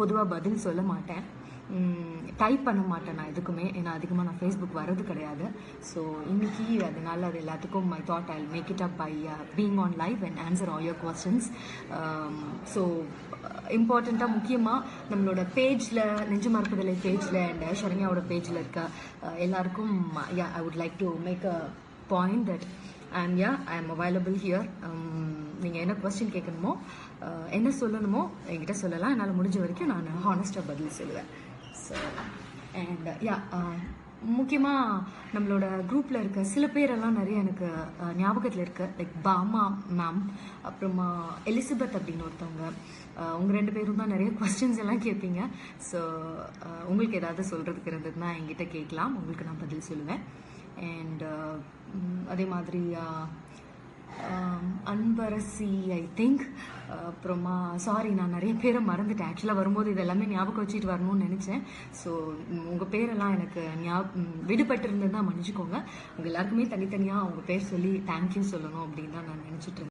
பொதுவாக பதில் சொல்ல மாட்டேன், டைப் பண்ண மாட்டேன் நான் எதுக்குமே, ஏன்னா அதிகமாக நான் ஃபேஸ்புக் வர்றது கிடையாது. ஸோ இன்னைக்கு அதனால அது எல்லாத்துக்கும் I thought I make it up by being on live and answer all your questions. So இம்பார்ட்டண்ட்டாக முக்கியமாக நம்மளோட பேஜில், நெஞ்சு மறுப்புதலை பேஜில் அண்ட் ஷரண்யாவோட பேஜில் இருக்க எல்லாருக்கும் I would like to make a point that I am available here. நீங்கள் என்ன கொஸ்டின் கேட்கணுமோ, என்ன சொல்லணுமோ என்கிட்ட சொல்லலாம். என்னால் முடிஞ்ச வரைக்கும் நான் ஹானஸ்டாக பதில் சொல்லுவேன். ஸோ அண்ட் முக்கியமாக நம்மளோட குரூப்பில் இருக்க சில பேரெல்லாம் நிறைய எனக்கு ஞாபகத்தில் இருக்கு. லைக் பாமா மேம், அப்புறமா எலிசபெத் அப்படின்னு ஒருத்தவங்க. உங்கள் 2 பேரும் தான் நிறைய கொஸ்டின்ஸ் எல்லாம் கேட்பீங்க. ஸோ உங்களுக்கு ஏதாவது சொல்கிறதுக்கு இருந்ததுன்னா என்கிட்ட கேட்கலாம், உங்களுக்கு நான் பதில் சொல்லுவேன். அண்ட் அதே மாதிரி அன்பரசி ஐ திங்க், அப்புறமா சாரி நான் நிறைய பேரை மறந்துட்டேன். ஆக்சுவலாக வரும்போது இது எல்லாமே ஞாபகம் வச்சுட்டு வரணும்னு நினச்சேன். ஸோ உங்கள் பேரெல்லாம் எனக்கு விடுபட்டு இருந்ததுன்னா மன்னிச்சுக்கோங்க. உங்கள் எல்லாருக்குமே தனித்தனியாக உங்கள் பேர் சொல்லி தேங்க்யூ சொல்லணும் அப்படின்னு தான் நான் நினச்சிட்டு இருந்தேன்.